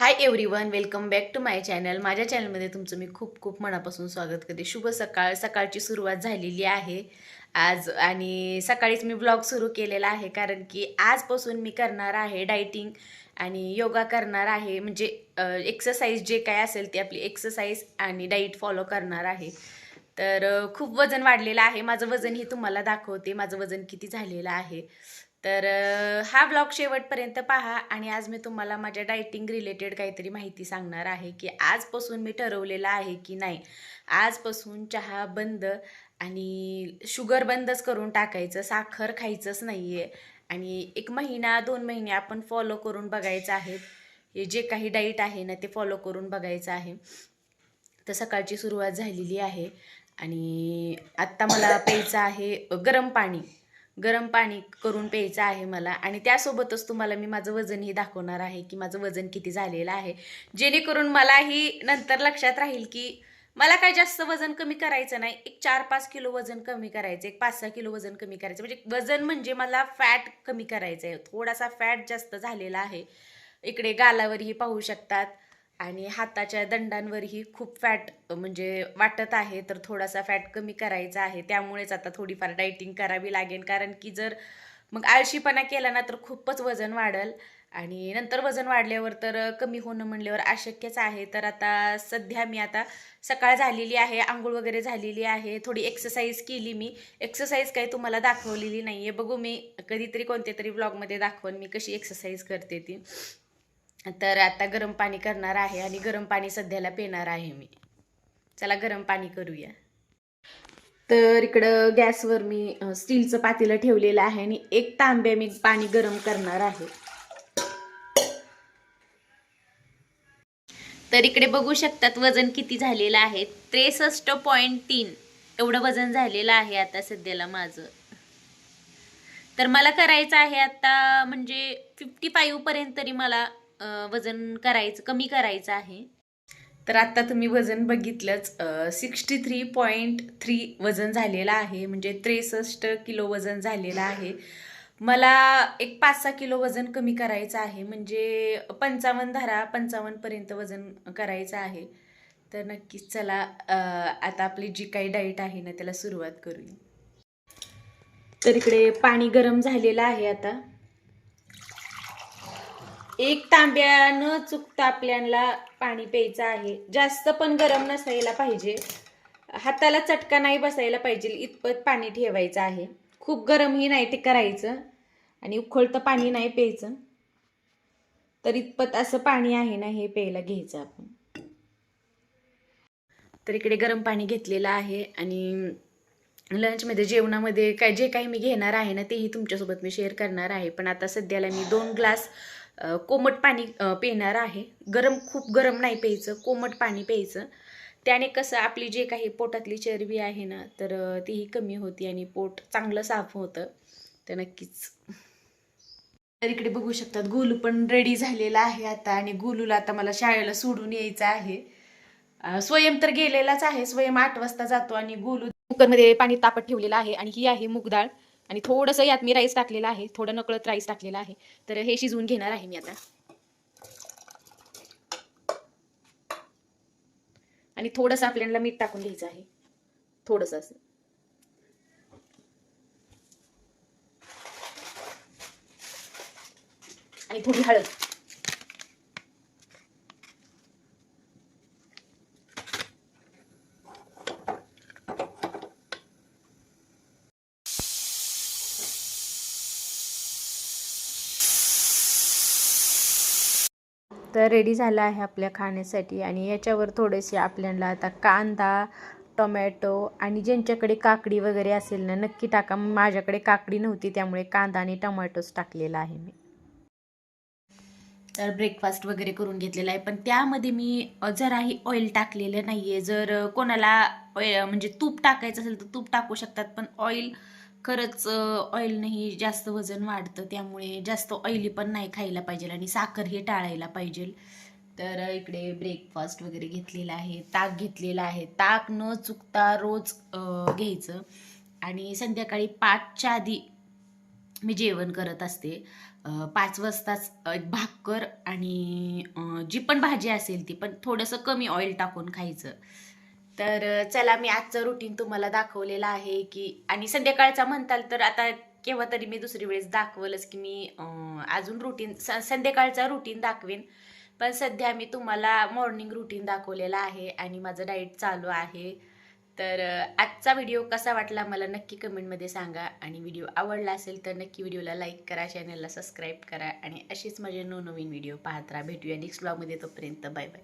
High everyone, welcome back to my channel. माझ्या चॅनलमध्ये तुमचं मी खूप खूप मनापासून स्वागत करते. शुभ सकाळ. सकाळची सुरुवात झालेली आहे आज आणि सकाळीच मी ब्लॉग सुरू केलेला आहे कारण की आजपासून मी करणार आहे डायटिंग आणि योगा करणार आहे. म्हणजे एक्सरसाइज जे काय असेल ते आपली एक्सरसाइज आणि डाईट फॉलो करणार आहे. तर खूप वजन वाढलेलं आहे. माझं वजन ही तुम्हाला दाखवते, माझं वजन किती झालेलं आहे. तर हा ब्लॉग शेवटपर्यंत पहा आणि आज मी तुम्हाला माझ्या डायटिंग रिलेटेड काहीतरी माहिती सांगणार आहे की आजपासून मी ठरवलेलं आहे की नाही, आजपासून चहा बंद आणि शुगर बंदच करून टाकायचं, साखर खायचंच नाही आहे आणि 1 महिना 2 महिने आपण फॉलो करून बघायचं आहे. हे जे काही डाईट आहे ना ते फॉलो करून बघायचं आहे. तर सकाळची सुरुवात झालेली आहे आणि आत्ता मला प्यायचं आहे गरम पाणी. गरम पाणी करून प्यायचं आहे मला आणि त्यासोबतच तुम्हाला मी माझं वजनही दाखवणार आहे की माझं वजन किती झालेलं आहे, जेणेकरून मलाही नंतर लक्षात राहील की मला काय जास्त वजन कमी करायचं नाही. एक 4-5 किलो वजन कमी करायचं, एक 5-6 किलो वजन कमी करायचं. म्हणजे वजन म्हणजे मला फॅट कमी करायचं आहे. थोडासा फॅट जास्त झालेला आहे. इकडे गालावरही पाहू शकतात आणि हाताच्या दंडांवरही खूप फॅट म्हणजे वाटत आहे. तर थोडासा फॅट कमी करायचा आहे. त्यामुळेच आता थोडीफार डायटिंग करावी लागेल कारण की जर मग आळशीपणा केला ना तर खूपच वजन वाढेल आणि नंतर वजन वाढल्यावर तर कमी होणं म्हणल्यावर अशक्यच आहे. तर आता सध्या मी आता सकाळ झालेली आहे, आंघोळ वगैरे झालेली आहे, थोडी एक्सरसाइज केली मी. एक्सरसाइज काही तुम्हाला दाखवलेली नाही आहे, बघू मी कधीतरी कोणत्या तरी व्लॉगमध्ये दाखवून मी कशी एक्सरसाइज करते ती. तर आता गरम पाणी करणार आहे आणि गरम पाणी सध्याला पिणार आहे मी. चला गरम पाणी करूया. तर इकडं गॅसवर मी स्टीलचं पातेलं ठेवलेलं आहे आणि 1 तांब्या मी पाणी गरम करणार आहे. तर इकडे बघू शकतात वजन किती झालेलं आहे. 63.3 एवढं वजन झालेलं आहे आता सध्याला माझं. तर मला करायचं आहे आता म्हणजे 55 पर्यंत तरी मला वजन करायचं, कमी करायचं आहे. तर आता तुम्ही वजन बघितलंच, 63.3 वजन झालेलं आहे, म्हणजे 63 किलो वजन झालेलं आहे. मला एक 5-6 किलो वजन कमी करायचं आहे, म्हणजे 55 धरा, 55 पर्यंत वजन करायचं आहे. तर नक्कीच चला आता आपली जी काही डाईट आहे ना त्याला सुरुवात करूया. तर इकडे पाणी गरम झालेलं आहे. आता 1 तांब्या न चुकता आपल्याला पाणी प्यायचं आहे. जास्त पण गरम नसायला पाहिजे, हाताला चटका नाही बसायला पाहिजे इतपत पाणी ठेवायचं आहे. खूप गरमही नाही ते करायचं आणि उकळतं पाणी नाही प्यायचं. तर इतपत असं पाणी आहे ना हे प्यायला घ्यायचं आपण. तर इकडे गरम पाणी घेतलेलं आहे आणि लंचमध्ये जेवणामध्ये काय जे काही मी घेणार आहे ना तेही तुमच्यासोबत मी शेअर करणार आहे. पण आता सध्याला मी 2 ग्लास कोमट पाणी पिणार आहे. खूप गरम नाही प्यायचं, कोमट पाणी प्यायचं. त्याने कसं आपली जे काही पोटातली चरबी आहे ना तर तीही कमी होती आणि पोट चांगलं साफ होतं. तर नक्कीच. तर इकडे बघू शकतात गोलू पण रेडी झालेला आहे आता आणि गोलूला आता मला शाळेला सोडून यायचं आहे. स्वयं तर गेलेलाच आहे, स्वयं 8 वाजता जातो आणि गोलू कुकरमध्ये पाणी तापत ठेवलेलं आहे आणि ही आहे मूग डाळ आणि थोडंसं यात मी राईस टाकलेला आहे, थोडं नकळत राईस टाकलेला आहे. तर हे शिजवून घेणार आहे मी आता आणि थोडंसं आपल्याला मीठ टाकून घ्यायचं आहे, थोडंसं असं आणि थोडी हळद. तर रेडी झाला आहे आपल्या खाण्यासाठी आणि याच्यावर थोडेसे आपल्याला आता कांदा, टोमॅटो आणि ज्यांच्याकडे काकडी वगैरे असेल ना नक्की टाका. माझ्याकडे काकडी नव्हती त्यामुळे कांदा आणि टोमॅटोच टाकलेला आहे मी. तर ब्रेकफास्ट वगैरे करून घेतलेला आहे पण त्यामध्ये मी जराही ऑइल टाकलेलं नाही आहे. जर कोणाला म्हणजे तूप टाकायचं असेल तर तूप टाकू शकतात, पण ऑइल खरंच ऑइलनेही जास्त वजन वाढतं, त्यामुळे जास्त ऑइली पण नाही खायला पाहिजे आणि साखर हे टाळायला पाहिजे. तर इकडे ब्रेकफास्ट वगैरे घेतलेला आहे, ताक घेतलेला आहे. ताक न चुकता रोज घ्यायचं आणि संध्याकाळी 5च्या आधी मी जेवण करत असते. 5 वाजताच एक भाकर आणि जी पण भाजी असेल ती पण थोडंसं कमी ऑइल टाकून खायचं. तर चला मी आजचं रुटीन तुम्हाला दाखवलेलं आहे की आणि संध्याकाळचा म्हणताल तर आता केव्हा तरी मी दुसरी वेळेस दाखवलंच की मी अजून रुटीन संध्याकाळचा रुटीन दाखवेन. पण सध्या मी तुम्हाला मॉर्निंग रुटीन दाखवलेला आहे आणि माझं डाएट चालू आहे. तर आजचा व्हिडिओ कसा वाटला मला नक्की कमेंटमध्ये सांगा आणि व्हिडिओ आवडला असेल तर नक्की व्हिडिओला लाईक करा, चॅनलला सबस्क्राईब करा आणि अशीच माझे नवनवीन व्हिडिओ पाहत राहा. भेटूया नेक्स्ट व्लॉगमध्ये. तोपर्यंत बाय बाय.